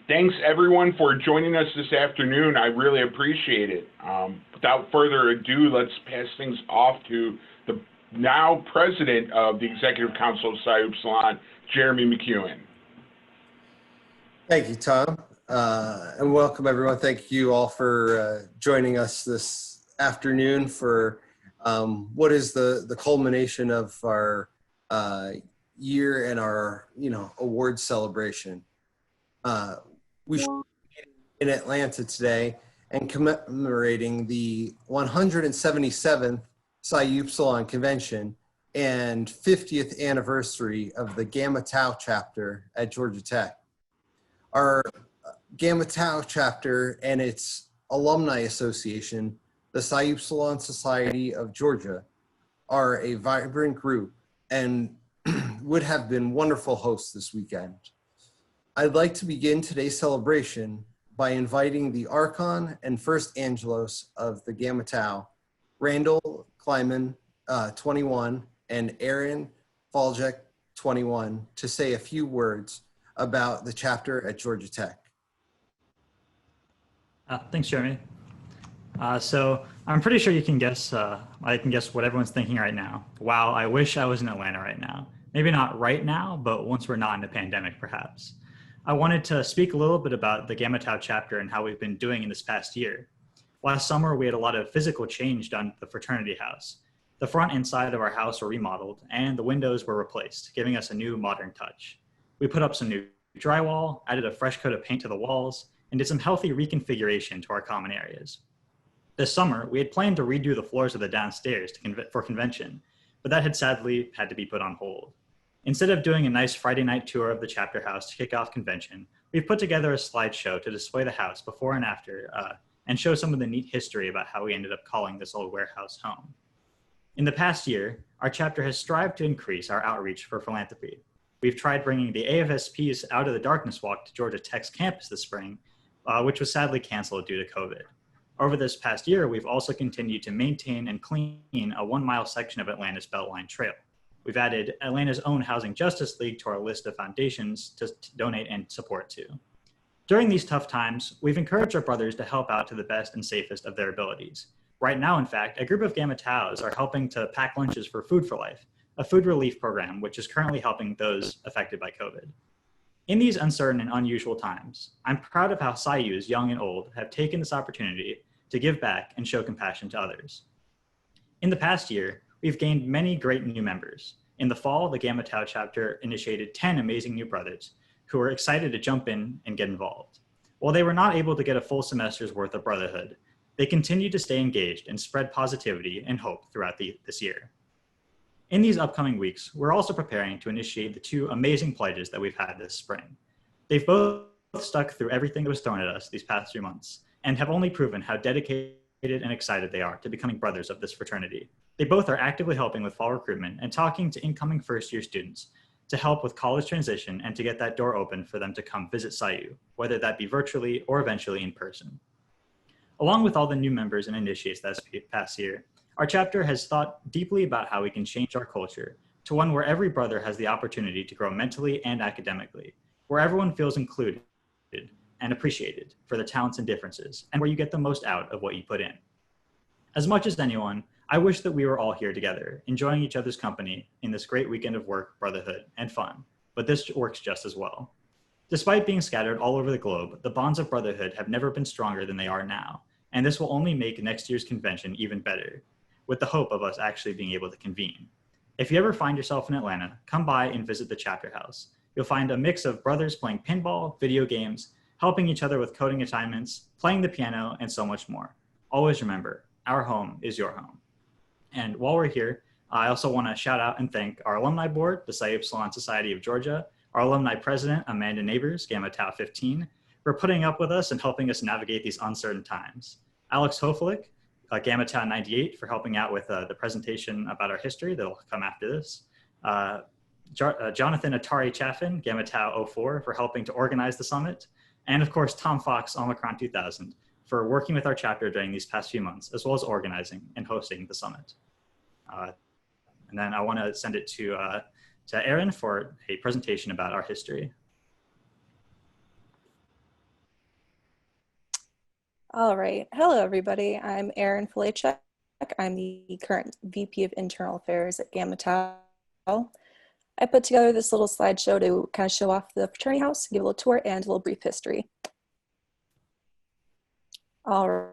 Thanks everyone for joining us this afternoon. I really appreciate it. Without further ado, let's pass things off to the now president of the Executive Council of Psi Upsilon, Jeremy McEwen. Thank you, Tom, and welcome everyone. Thank you all for joining us this afternoon for what is the culmination of our year and our award celebration. We should be in Atlanta today and commemorating the 177th Psi Upsilon Convention and 50th anniversary of the Gamma Tau chapter at Georgia Tech. Our Gamma Tau chapter and its alumni association, the Psi Upsilon Society of Georgia, are a vibrant group and would have been wonderful hosts this weekend. I'd like to begin today's celebration by inviting the Archon and First Angelos of the Gamma Tau, Randall Kleiman, 21, and Aaron Faljek, 21, to say a few words about the chapter at Georgia Tech. Thanks, Jeremy. So I'm pretty sure you can guess, I can guess what everyone's thinking right now. Wow, I wish I was in Atlanta right now. Maybe not right now, but once we're not in a pandemic, perhaps. I wanted to speak a little bit about the Gamma Tau chapter and how we've been doing in this past year. Last summer, we had a lot of physical change done to the fraternity house. The front and side of our house were remodeled and the windows were replaced, giving us a new modern touch. We put up some new drywall, added a fresh coat of paint to the walls, and did some healthy reconfiguration to our common areas. This summer, we had planned to redo the floors of the downstairs for convention, but that had sadly had to be put on hold. Instead of doing a nice Friday night tour of the chapter house to kick off convention, we've put together a slideshow to display the house before and after and show some of the neat history about how we ended up calling this old warehouse home. In the past year, our chapter has strived to increase our outreach for philanthropy. We've tried bringing the AFSPs out of the darkness walk to Georgia Tech's campus this spring, which was sadly canceled due to COVID. Over this past year, we've also continued to maintain and clean a 1-mile section of Atlanta's Beltline Trail. We've added Atlanta's own Housing Justice League to our list of foundations to donate and support to. During these tough times, we've encouraged our brothers to help out to the best and safest of their abilities. Right now, in fact, a group of Gamma Taus are helping to pack lunches for Food for Life, a food relief program which is currently helping those affected by COVID. In these uncertain and unusual times, I'm proud of how Psi Us, young and old, have taken this opportunity to give back and show compassion to others. In the past year, we've gained many great new members. In the fall, the Gamma Tau chapter initiated 10 amazing new brothers who were excited to jump in and get involved. While they were not able to get a full semester's worth of brotherhood, they continued to stay engaged and spread positivity and hope throughout this year. In these upcoming weeks, we're also preparing to initiate the 2 amazing pledges that we've had this spring. They've both stuck through everything that was thrown at us these past 3 months and have only proven how dedicated and excited they are to becoming brothers of this fraternity. They both are actively helping with fall recruitment and talking to incoming first-year students to help with college transition and to get that door open for them to come visit Psi U, whether that be virtually or eventually in person. Along with all the new members and initiates this past year, our chapter has thought deeply about how we can change our culture to one where every brother has the opportunity to grow mentally and academically, where everyone feels included and appreciated for their talents and differences, and where you get the most out of what you put in. As much as anyone, I wish that we were all here together, enjoying each other's company in this great weekend of work, brotherhood, and fun, but this works just as well. Despite being scattered all over the globe, the bonds of brotherhood have never been stronger than they are now, and this will only make next year's convention even better, with the hope of us actually being able to convene. If you ever find yourself in Atlanta, come by and visit the chapter house. You'll find a mix of brothers playing pinball, video games, helping each other with coding assignments, playing the piano, and so much more. Always remember, our home is your home. And while we're here, I also want to shout out and thank our alumni board, the Psi Upsilon Society of Georgia, our alumni president, Amanda Neighbors, Gamma Tau 15, for putting up with us and helping us navigate these uncertain times. Alex Hoflick, Gamma Tau 98, for helping out with the presentation about our history that'll come after this. Jonathan Atari Chaffin, Gamma Tau 04, for helping to organize the summit. And of course, Tom Fox, Omicron 2000, for working with our chapter during these past few months, as well as organizing and hosting the summit. And then I want to send it to Aaron for a presentation about our history. All right. Hello, everybody. I'm Erin Falachek. I'm the current VP of Internal Affairs at Gamma Tau. I put together this little slideshow to kind of show off the fraternity house, give a little tour, and a little brief history. All right.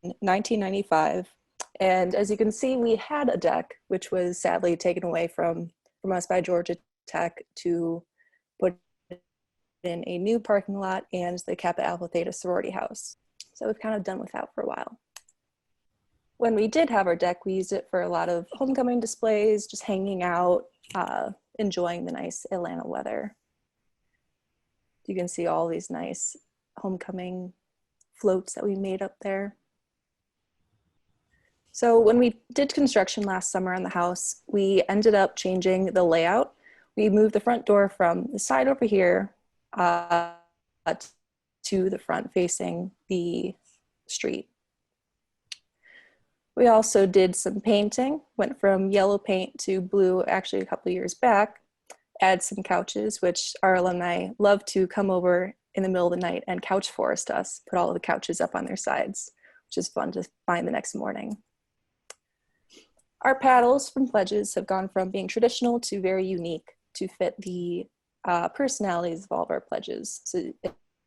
1995. And as you can see, we had a deck, which was sadly taken away from us by Georgia Tech to put in a new parking lot and the Kappa Alpha Theta sorority house. So we've kind of done without for a while. When we did have our deck, we used it for a lot of homecoming displays, just hanging out, enjoying the nice Atlanta weather. You can see all these nice homecoming floats that we made up there. So when we did construction last summer on the house, we ended up changing the layout. We moved the front door from the side over here to the front facing the street. We also did some painting, went from yellow paint to blue actually a couple of years back, add some couches, which our alumni love to come over in the middle of the night and couch forest us, put all of the couches up on their sides, which is fun to find the next morning. Our paddles from pledges have gone from being traditional to very unique to fit the personalities of all of our pledges. So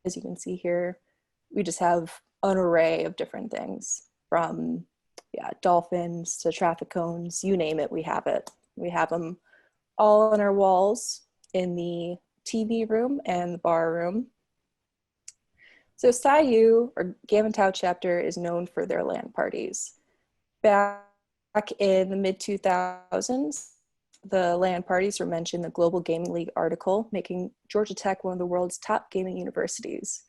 as you can see here, we just have an array of different things from dolphins to traffic cones, you name it, we have it. We have them all on our walls in the TV room and the bar room. So Psi U, or Gamma Tau chapter, is known for their LAN parties. Back in the mid-2000s, the LAN parties were mentioned in the Global Gaming League article, making Georgia Tech one of the world's top gaming universities.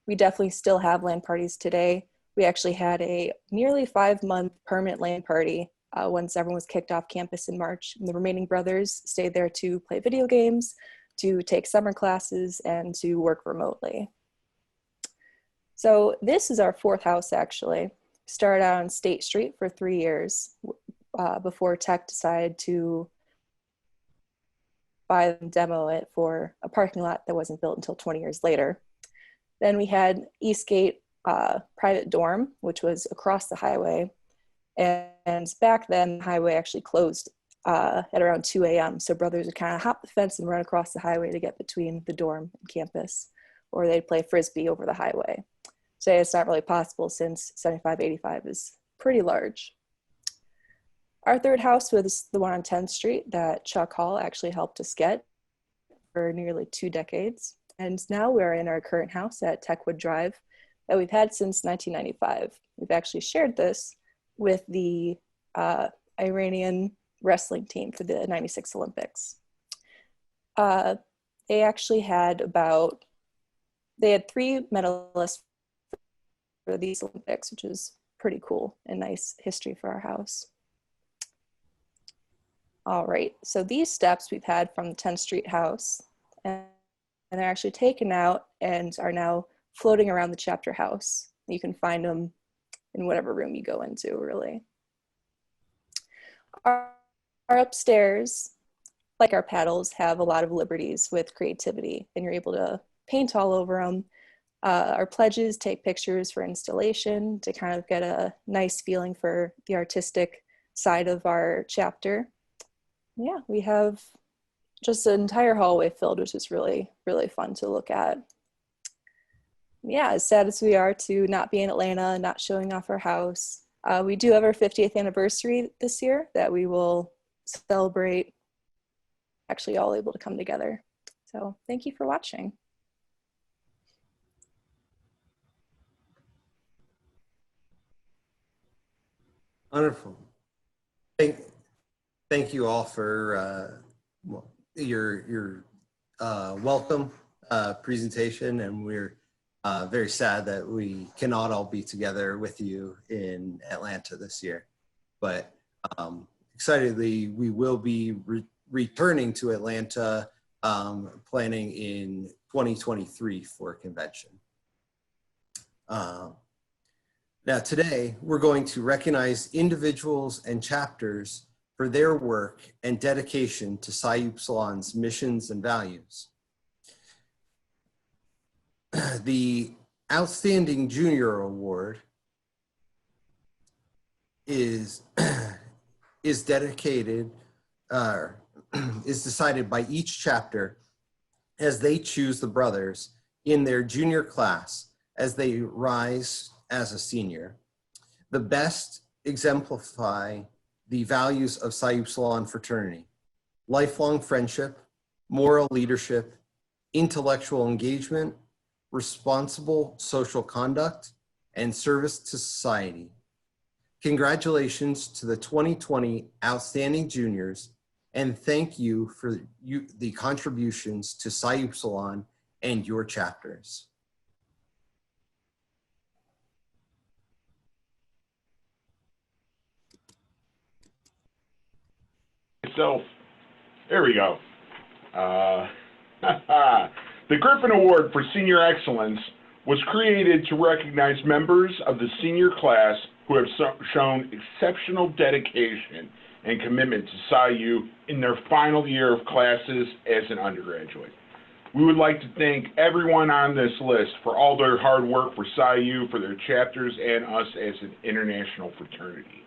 We definitely still have LAN parties today. We actually had a nearly 5-month permanent LAN party once everyone was kicked off campus in March. And the remaining brothers stayed there to play video games, to take summer classes, and to work remotely. So this is our 4th house, actually. Started out on State Street for 3 years before Tech decided to buy and demo it for a parking lot that wasn't built until 20 years later. Then we had Eastgate private dorm, which was across the highway. And back then, the highway actually closed at around 2 a.m. So brothers would kind of hop the fence and run across the highway to get between the dorm and campus, or they'd play Frisbee over the highway. Today, it's not really possible since 7585 is pretty large. Our 3rd house was the one on 10th Street that Chuck Hall actually helped us get for nearly 2 decades. And now we're in our current house at Techwood Drive that we've had since 1995. We've actually shared this with the Iranian wrestling team for the 96 Olympics. They actually had they had 3 medalists for these Olympics, which is pretty cool and nice history for our house. All right, so these steps we've had from the 10th Street house, and they're actually taken out and are now floating around the chapter house. You can find them in whatever room you go into, really. Our upstairs, like our paddles, have a lot of liberties with creativity, and you're able to paint all over them. Our pledges take pictures for installation to kind of get a nice feeling for the artistic side of our chapter. Yeah, we have just an entire hallway filled, which is really, really fun to look at. Yeah, as sad as we are to not be in Atlanta, not showing off our house, we do have our 50th anniversary this year that we will celebrate, actually all able to come together. So thank you for watching. Wonderful. Thank you all for your welcome presentation, and we're very sad that we cannot all be together with you in Atlanta this year. But excitedly, we will be returning to Atlanta, planning in 2023 for a convention. Now today, we're going to recognize individuals and chapters for their work and dedication to Psi Upsilon's missions and values. The Outstanding Junior Award is is dedicated is decided by each chapter as they choose the brothers in their junior class as they rise as a senior. The best exemplify the values of Psi Upsilon fraternity: lifelong friendship, moral leadership, intellectual engagement, responsible social conduct, and service to society. Congratulations to the 2020 Outstanding Juniors, and thank you for the contributions to Psi Upsilon and your chapters. So, there we go. The Griffin Award for Senior Excellence was created to recognize members of the senior class who have shown exceptional dedication and commitment to Psi U in their final year of classes as an undergraduate. We would like to thank everyone on this list for all their hard work for Psi U, for their chapters, and us as an international fraternity.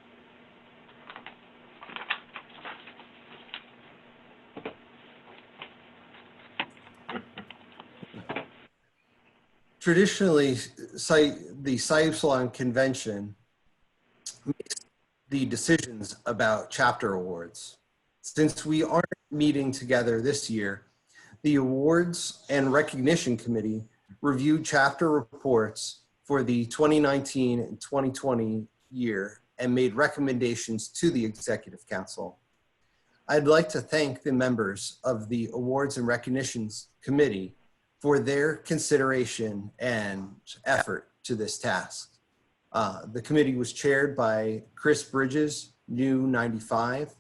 Traditionally, the Psi Upsilon Convention makes the decisions about chapter awards. Since we aren't meeting together this year, the Awards and Recognition Committee reviewed chapter reports for the 2019 and 2020 year and made recommendations to the Executive Council. I'd like to thank the members of the Awards and Recognitions Committee for their consideration and effort to this task. The committee was chaired by Chris Bridges, New 95,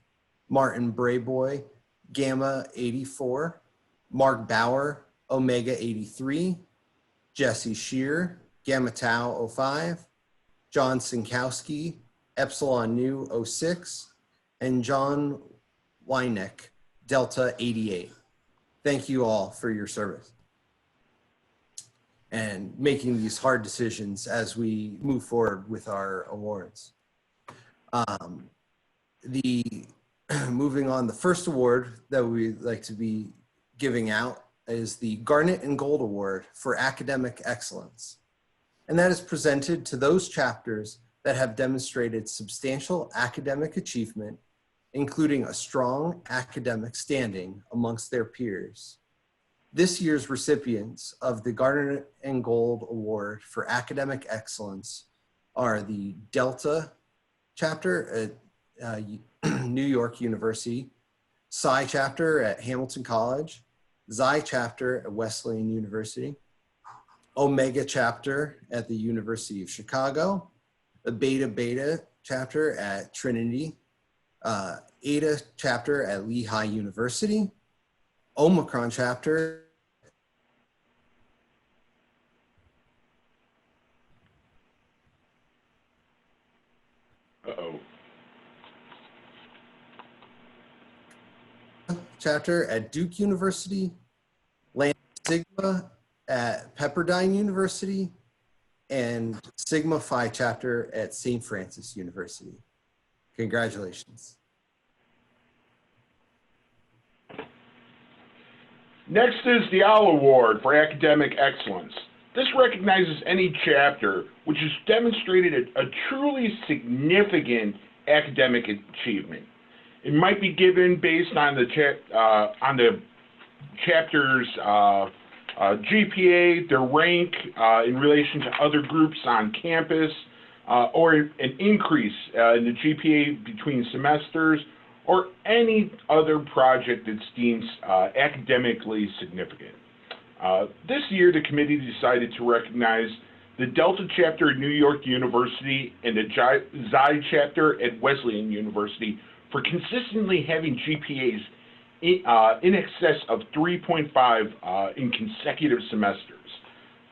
Martin Brayboy, Gamma 84, Mark Bauer, Omega 83, Jesse Shear, Gamma Tau 05, John Sinkowski, Epsilon Nu 06, and John Wynick, Delta 88. Thank you all for your service and making these hard decisions as we move forward with our awards. Moving on, the first award that we'd like to be giving out is the Garnet and Gold Award for Academic Excellence. And that is presented to those chapters that have demonstrated substantial academic achievement, including a strong academic standing amongst their peers. This year's recipients of the Garnet and Gold Award for Academic Excellence are the Delta chapter at New York University, Psi chapter at Hamilton College, Xi chapter at Wesleyan University, Omega chapter at the University of Chicago, the Beta Beta chapter at Trinity, Eta chapter at Lehigh University, Omicron chapter chapter at Duke University, Lambda Sigma at Pepperdine University, and Sigma Phi chapter at St. Francis University. Congratulations. Next is the OWL Award for Academic Excellence. This recognizes any chapter which has demonstrated a truly significant academic achievement. It might be given based on the chapter's GPA, their rank in relation to other groups on campus, or an increase in the GPA between semesters, or any other project that's deemed academically significant. This year, the committee decided to recognize the Delta chapter at New York University and the Xi chapter at Wesleyan University for consistently having GPAs in excess of 3.5 in consecutive semesters.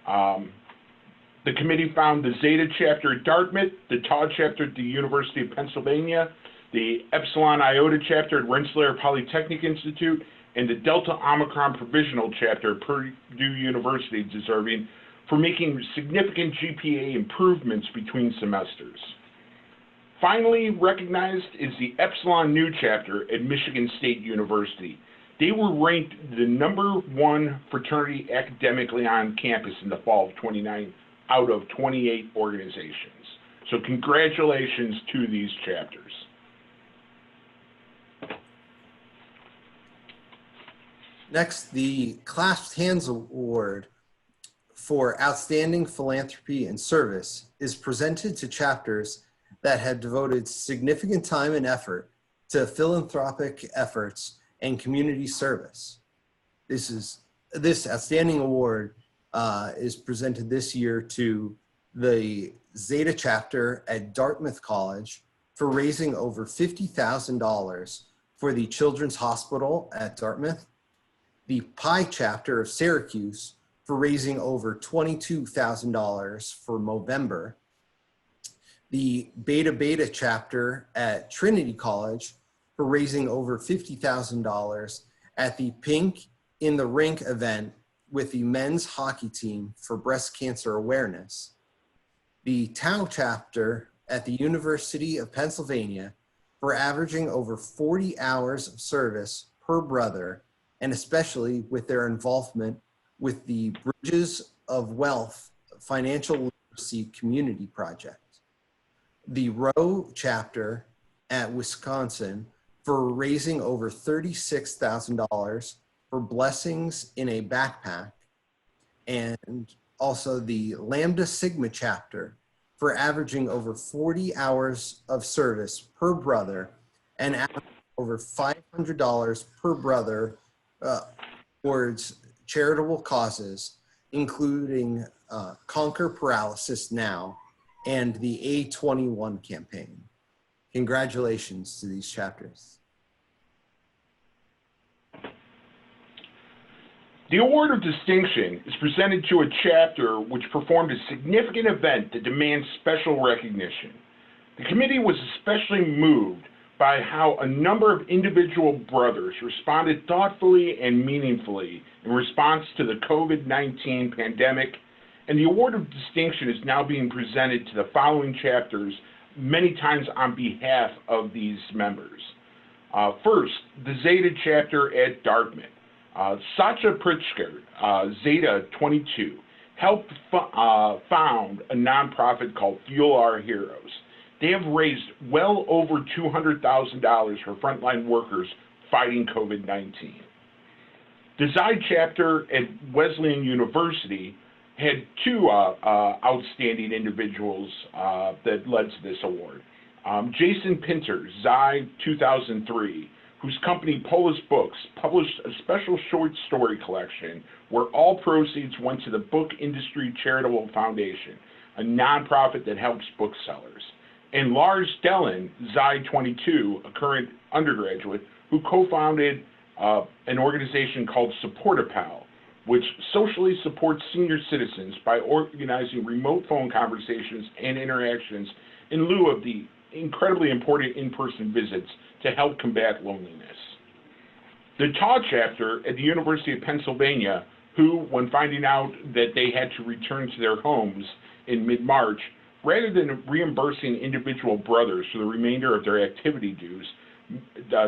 The committee found the Zeta chapter at Dartmouth, the Tau chapter at the University of Pennsylvania, the Epsilon Iota chapter at Rensselaer Polytechnic Institute, and the Delta Omicron Provisional chapter at Purdue University deserving for making significant GPA improvements between semesters. Finally recognized is the Epsilon Nu chapter at Michigan State University. They were ranked the #1 fraternity academically on campus in the fall of 29 out of 28 organizations. So congratulations to these chapters. Next, the Clasped Hands Award for Outstanding Philanthropy and Service is presented to chapters that have devoted significant time and effort to philanthropic efforts and community service. This outstanding award is presented this year to the Zeta chapter at Dartmouth College for raising over $50,000 for the Children's Hospital at Dartmouth, the Pi chapter of Syracuse for raising over $22,000 for Movember, the Beta Beta chapter at Trinity College for raising over $50,000 at the Pink in the Rink event with the men's hockey team for breast cancer awareness, the Tau chapter at the University of Pennsylvania for averaging over 40 hours of service per brother, and especially with their involvement with the Bridges of Wealth Financial Literacy Community Project, the Row chapter at Wisconsin for raising over $36,000 for blessings in a backpack, and also the Lambda Sigma chapter for averaging over 40 hours of service per brother and averaging over $500 per brother towards charitable causes, including Conquer Paralysis Now and the A21 campaign. Congratulations to these chapters. The Award of Distinction is presented to a chapter which performed a significant event that demands special recognition. The committee was especially moved by how a number of individual brothers responded thoughtfully and meaningfully in response to the COVID-19 pandemic, and the Award of Distinction is now being presented to the following chapters, many times on behalf of these members. First, the Zeta chapter at Dartmouth. Sacha Pritchker, Zeta 22, helped found a nonprofit called Fuel Our Heroes. They have raised well over $200,000 for frontline workers fighting COVID-19. The Xi chapter at Wesleyan University had two outstanding individuals that led to this award. Jason Pinter, Xi 2003, whose company Polis Books published a special short story collection where all proceeds went to the Book Industry Charitable Foundation, a nonprofit that helps booksellers. And Lars Dellen, Xi 22, a current undergraduate, who co-founded an organization called Support-A-Pal, which socially supports senior citizens by organizing remote phone conversations and interactions in lieu of the incredibly important in-person visits to help combat loneliness. The Taw chapter at the University of Pennsylvania, who, when finding out that they had to return to their homes in mid-March, rather than reimbursing individual brothers for the remainder of their activity dues,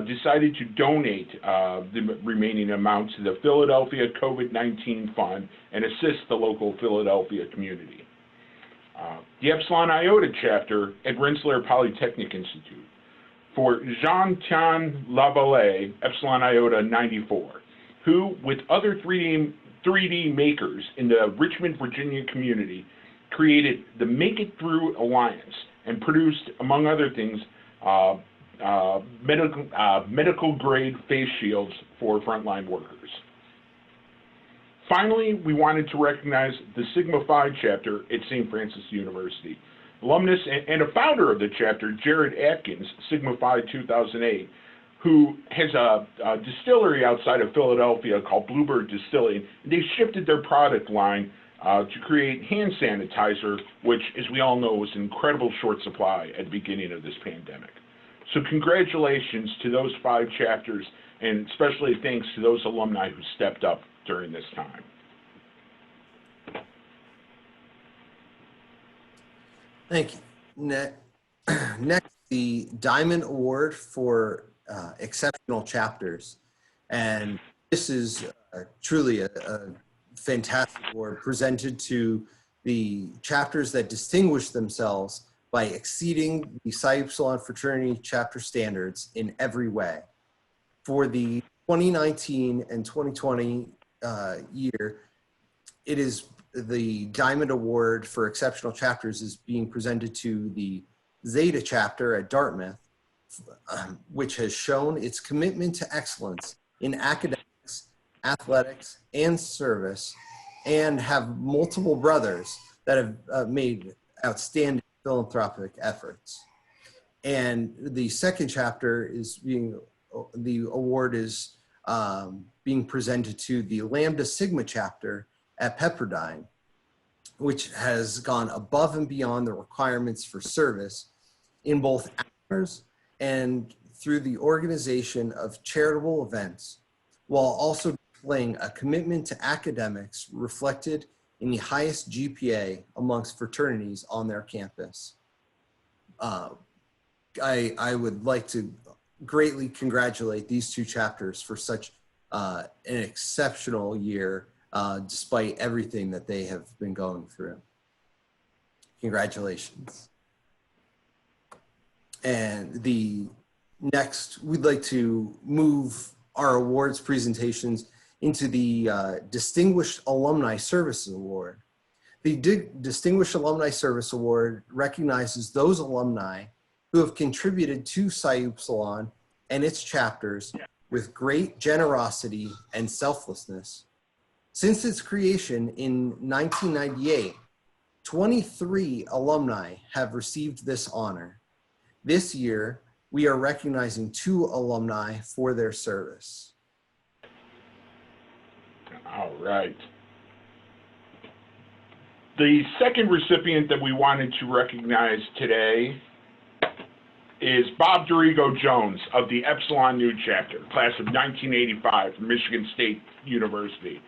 decided to donate the remaining amount to the Philadelphia COVID-19 Fund and assist the local Philadelphia community. The Epsilon Iota chapter at Rensselaer Polytechnic Institute for Jean-Tian Lavallee, Epsilon Iota 94, who, with other 3D makers in the Richmond, Virginia community, created the Make It Through Alliance and produced, among other things, medical grade face shields for frontline workers. Finally, we wanted to recognize the Sigma Phi chapter at St. Francis University. Alumnus and a founder of the chapter, Jared Atkins, Sigma Phi 2008, who has a distillery outside of Philadelphia called Bluebird Distilling. They shifted their product line to create hand sanitizer, which, as we all know, was in incredible short supply at the beginning of this pandemic. So congratulations to those 5 chapters, and especially thanks to those alumni who stepped up during this time. Thank you. Next, the Diamond Award for Exceptional Chapters. And this is truly a fantastic award presented to the chapters that distinguish themselves by exceeding the Psi Upsilon fraternity chapter standards in every way. For the 2019 and 2020 year, it is the Diamond Award for Exceptional Chapters is being presented to the Zeta chapter at Dartmouth, which has shown its commitment to excellence in academics, athletics, and service, and have multiple brothers that have made outstanding philanthropic efforts. And the second chapter is the award is being presented to the Lambda Sigma chapter at Pepperdine, which has gone above and beyond the requirements for service in both hours and through the organization of charitable events, while also displaying a commitment to academics reflected in the highest GPA amongst fraternities on their campus. I would like to greatly congratulate these two chapters for such an exceptional year, despite everything that they have been going through. Congratulations. And next, we'd like to move our awards presentations into the Distinguished Alumni Service Award. The Distinguished Alumni Service Award recognizes those alumni who have contributed to Psi Upsilon and its chapters with great generosity and selflessness. Since its creation in 1998, 23 alumni have received this honor. This year, we are recognizing 2 alumni for their service. All right. The second recipient that we wanted to recognize today is Bob Dorigo Jones of the Epsilon Nu chapter, class of 1985 from Michigan State University.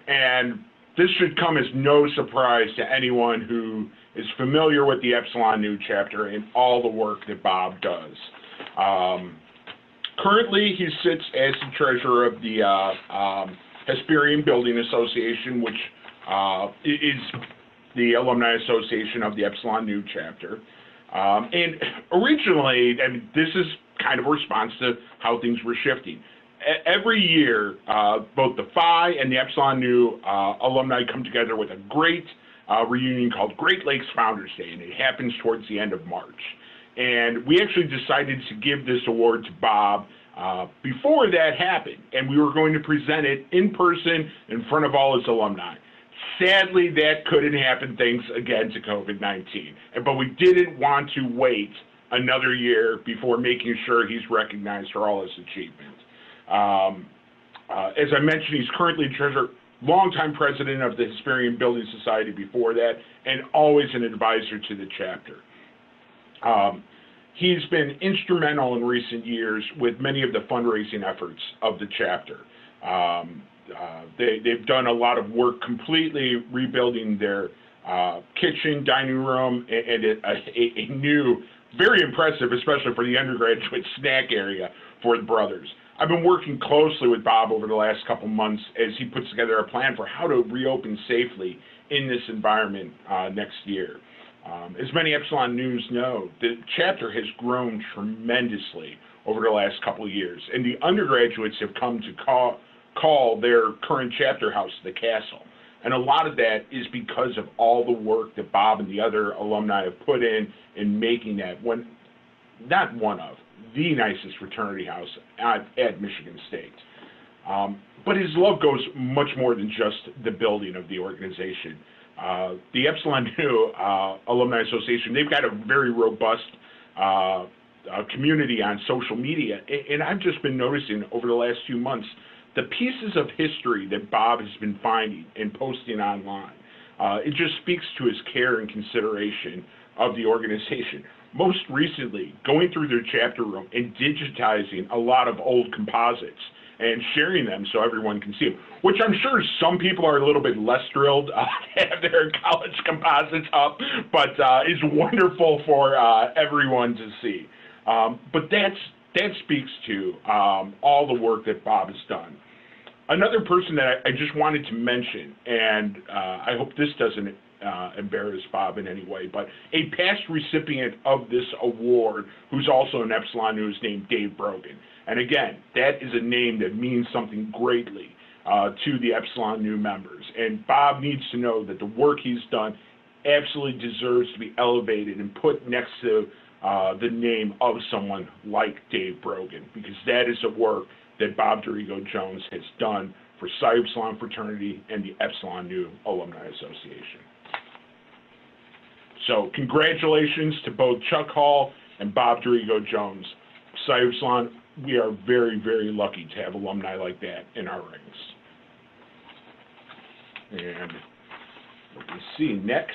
And this should come as no surprise to anyone who is familiar with the Epsilon Nu chapter and all the work that Bob does. Currently, he sits as the treasurer of the Hesperian Building Association, which is the alumni association of the Epsilon Nu chapter. And originally, I mean, this is kind of a response to how things were shifting. Every year, both the Phi and the Epsilon Nu alumni come together with a great reunion called Great Lakes Founders Day, and it happens towards the end of March. And we actually decided to give this award to Bob before that happened, and we were going to present it in person in front of all his alumni. Sadly, that couldn't happen thanks again to COVID-19, but we didn't want to wait another year before making sure he's recognized for all his achievements. As I mentioned, he's currently treasurer, longtime president of the Hesperian Building Society before that, and always an advisor to the chapter. He's been instrumental in recent years with many of the fundraising efforts of the chapter. They've done a lot of work completely rebuilding their kitchen, dining room, and a new, very impressive, especially for the undergraduate, snack area for the brothers. I've been working closely with Bob over the last couple months as he puts together a plan for how to reopen safely in this environment next year. As many Epsilon News know, the chapter has grown tremendously over the last couple of years, and the undergraduates have come to call their current chapter house the castle. And a lot of that is because of all the work that Bob and the other alumni have put in making that the nicest fraternity house at Michigan State. But his love goes much more than just the building of the organization. The Epsilon Nu Alumni Association, they've got a very robust community on social media. And I've just been noticing over the last few months, the pieces of history that Bob has been finding and posting online. It just speaks to his care and consideration of the organization. Most recently, going through their chapter room and digitizing a lot of old composites and sharing them so everyone can see them, which I'm sure some people are a little bit less thrilled to have their college composites up, but is wonderful for everyone to see. But that speaks to all the work that Bob has done. Another person that I just wanted to mention, and I hope this doesn't embarrass Bob in any way, but a past recipient of this award who's also an Epsilon Nu is named Dave Brogan. And again, that is a name that means something greatly to the Epsilon Nu members. And Bob needs to know that the work he's done absolutely deserves to be elevated and put next to the name of someone like Dave Brogan, because that is a work that Bob Dorigo Jones has done for Psi Upsilon fraternity and the Epsilon Nu Alumni Association. So congratulations to both Chuck Hall and Bob Dorigo Jones. Psi Upsilon, we are very, very lucky to have alumni like that in our ranks. And let's see, next.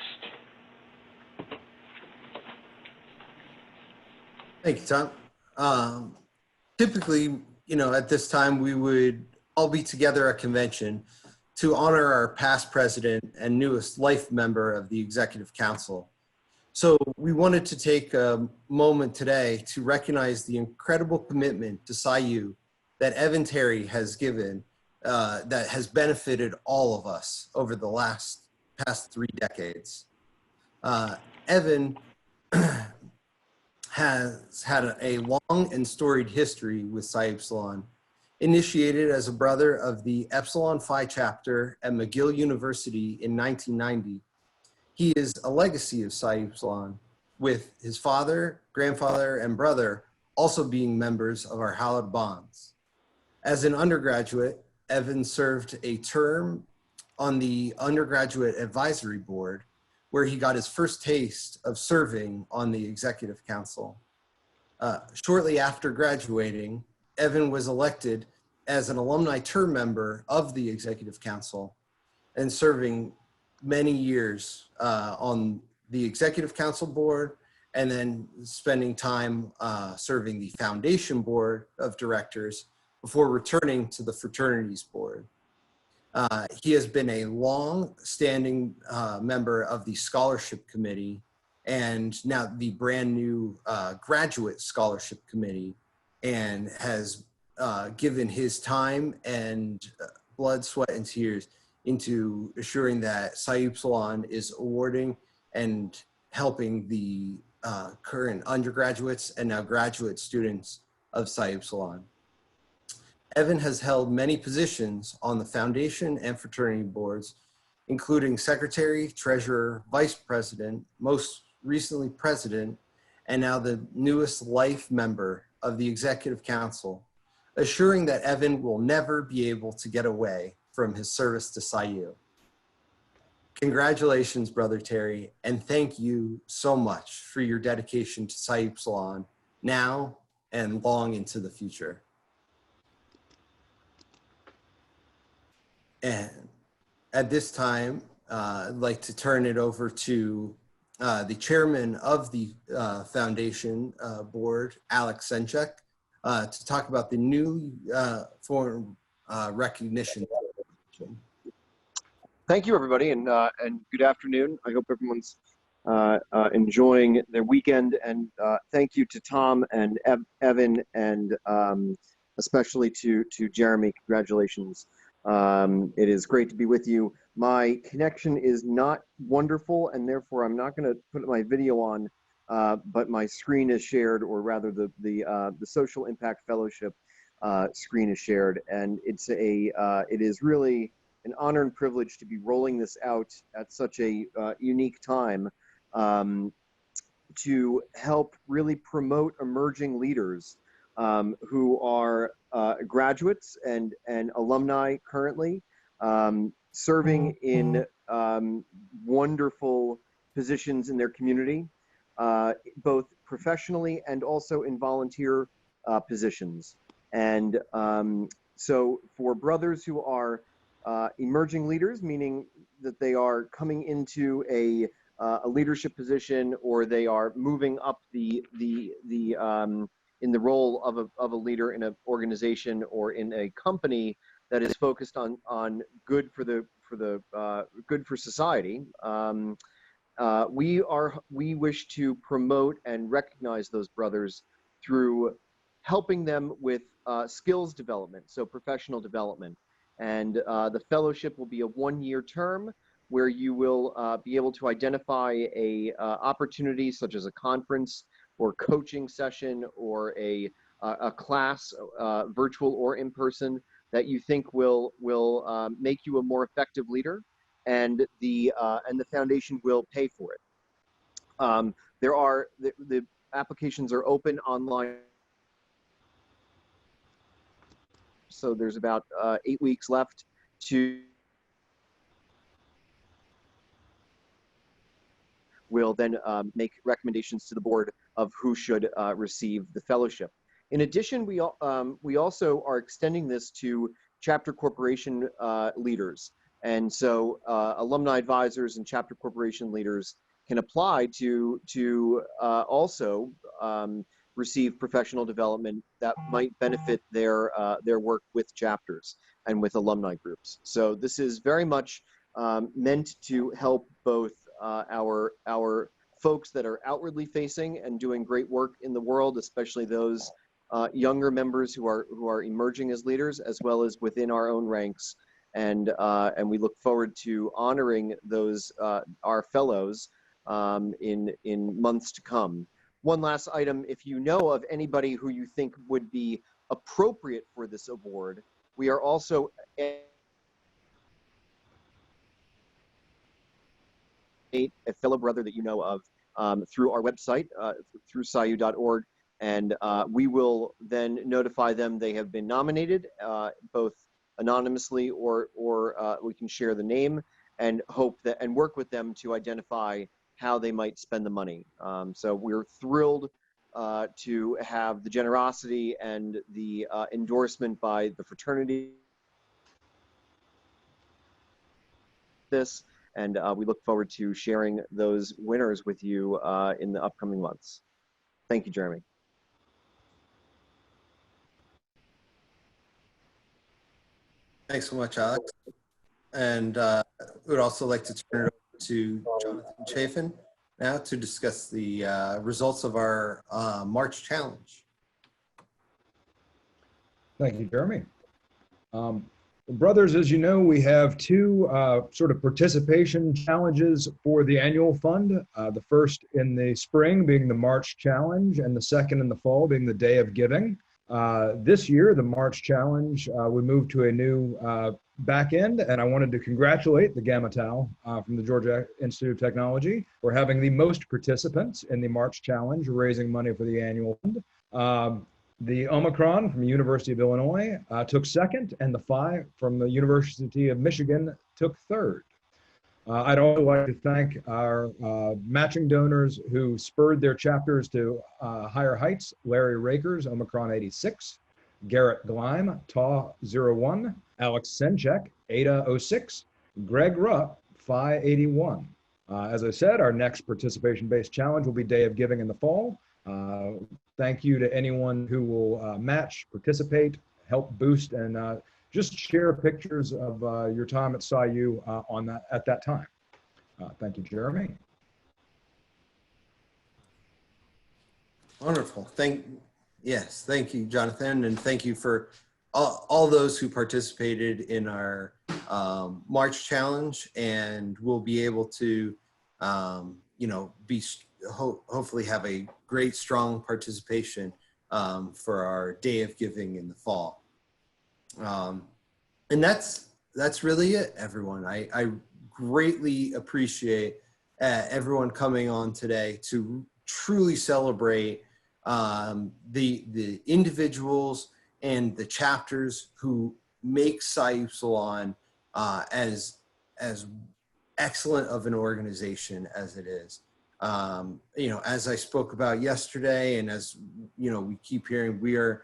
Thank you, Tom. Typically, at this time, we would all be together at convention to honor our past president and newest life member of the Executive Council. So we wanted to take a moment today to recognize the incredible commitment to Psi U that Evan Terry has given, that has benefited all of us over the past 3 decades. Evan has had a long and storied history with Psi Upsilon. Initiated as a brother of the Epsilon Phi chapter at McGill University in 1990, he is a legacy of Psi Upsilon, with his father, grandfather, and brother also being members of our hallowed bonds. As an undergraduate, Evan served a term on the undergraduate advisory board, where he got his first taste of serving on the Executive Council. Shortly after graduating, Evan was elected as an alumni term member of the Executive Council and serving many years on the Executive Council board, and then spending time serving the Foundation Board of Directors before returning to the Fraternities Board. He has been a long-standing member of the Scholarship Committee and now the brand new Graduate Scholarship Committee, and has given his time and blood, sweat, and tears into assuring that Psi Upsilon is awarding and helping the current undergraduates and now graduate students of Psi Upsilon. Evan has held many positions on the foundation and fraternity boards, including secretary, treasurer, vice president, most recently president, and now the newest life member of the Executive Council, assuring that Evan will never be able to get away from his service to Psi U. Congratulations, Brother Terry, and thank you so much for your dedication to Psi Upsilon now and long into the future. And at this time, I'd like to turn it over to the chairman of the foundation board, Alex Senchek, to talk about the new form recognition. Thank you, everybody, and good afternoon. I hope everyone's enjoying their weekend, and thank you to Tom and Evan, and especially to Jeremy. Congratulations. It is great to be with you. My connection is not wonderful, and therefore I'm not going to put my video on, but my screen is shared, or rather the Social Impact Fellowship screen is shared, and it is really an honor and privilege to be rolling this out at such a unique time to help really promote emerging leaders who are graduates and alumni currently, serving in wonderful positions in their community, both professionally and also in volunteer positions. And so for brothers who are emerging leaders, meaning that they are coming into a leadership position, or they are moving up the the role of a leader in an organization or in a company that is focused on good for good for society. We wish to promote and recognize those brothers through helping them with skills development, so professional development. And the fellowship will be a 1-year term where you will be able to identify a opportunity such as a conference or coaching session or a class, virtual or in person, that you think will make you a more effective leader, and the foundation will pay for it. The applications are open online, so there's about 8 weeks left to. Will then make recommendations to the board of who should receive the fellowship. In addition, we also are extending this to chapter corporation leaders. And so alumni advisors and chapter corporation leaders can apply to also receive professional development that might benefit their work with chapters and with alumni groups. So this is very much meant to help both our folks that are outwardly facing and doing great work in the world, especially those younger members who are emerging as leaders, as well as within our own ranks. And we look forward to honoring those our fellows in months to come. One last item: if you know of anybody who you think would be appropriate for this award, we are also a fellow brother that you know of through our website, through psiu.org, and we will then notify them they have been nominated, both anonymously or we can share the name, and hope that and work with them to identify how they might spend the money. So we're thrilled to have the generosity and the endorsement by the fraternity. And we look forward to sharing those winners with you in the upcoming months. Thank you, Jeremy. Thanks so much, Alex. And we would also like to turn it over to Jonathan Chafin now to discuss the results of our March challenge. Thank you, Jeremy. Brothers, as you know, we have two sort of participation challenges for the annual fund. The first in the spring being the March challenge, and the second in the fall being the Day of Giving. This year, the March challenge, we moved to a new back end, and I wanted to congratulate the Gamma Tau from the Georgia Institute of Technology for having the most participants in the March challenge, raising money for the annual fund. The Omicron from the University of Illinois took second, and the Phi from the University of Michigan took third. I'd also like to thank our matching donors who spurred their chapters to higher heights: Larry Rakers, Omicron 86, Garrett Gleim, Tau 01, Alex Senchek, Ada 06, Greg Rupp, Phi 81. As I said, our next participation-based challenge will be Day of Giving in the fall. Thank you to anyone who will match, participate, help boost, and just share pictures of your time at Psi U at that time. Thank you, Jeremy. Wonderful. Thank you, Jonathan, and thank you for all those who participated in our March challenge, and we'll be able to, hopefully have a great, strong participation for our Day of Giving in the fall. And that's really it, everyone. I greatly appreciate everyone coming on today to truly celebrate the individuals and the chapters who make Psi Upsilon as excellent of an organization as it is. As I spoke about yesterday, and as we keep hearing, we're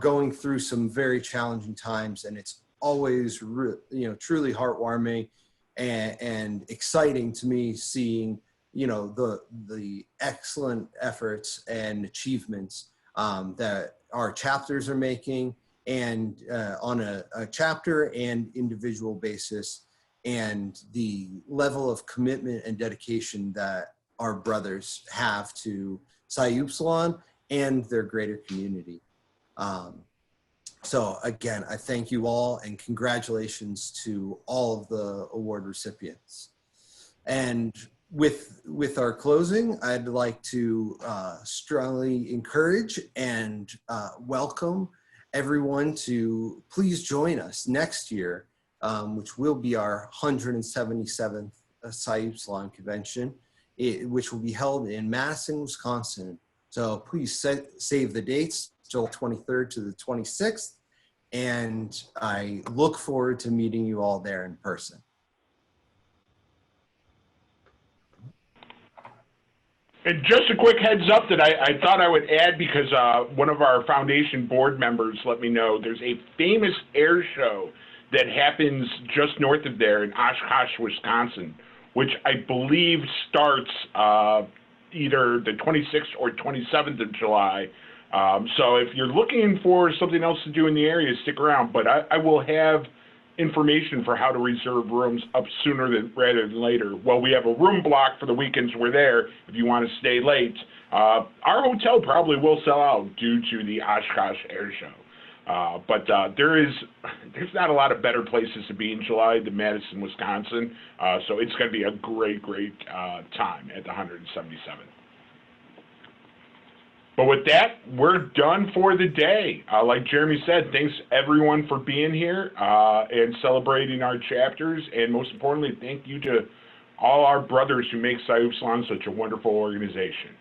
going through some very challenging times, and it's always truly heartwarming and exciting to me seeing the excellent efforts and achievements that our chapters are making, and on a chapter and individual basis, and the level of commitment and dedication that our brothers have to Psi Upsilon and their greater community. So again, I thank you all, and congratulations to all of the award recipients. And with our closing, I'd like to strongly encourage and welcome everyone to please join us next year, which will be our 177th Psi Upsilon convention, which will be held in Madison, Wisconsin. So please save the dates, July 23rd to the 26th, and I look forward to meeting you all there in person. And just a quick heads up that I thought I would add, because one of our foundation board members let me know there's a famous air show that happens just north of there in Oshkosh, Wisconsin, which I believe starts either the 26th or 27th of July. So if you're looking for something else to do in the area, stick around. But I will have information for how to reserve rooms up sooner rather than later. Well, we have a room block for the weekends we're there if you want to stay late. Our hotel probably will sell out due to the Oshkosh Air Show. But there's not a lot of better places to be in July than Madison, Wisconsin. So it's going to be a great time at the 177th. But with that, we're done for the day. Like Jeremy said, thanks everyone for being here and celebrating our chapters. And most importantly, thank you to all our brothers who make Psi Upsilon such a wonderful organization.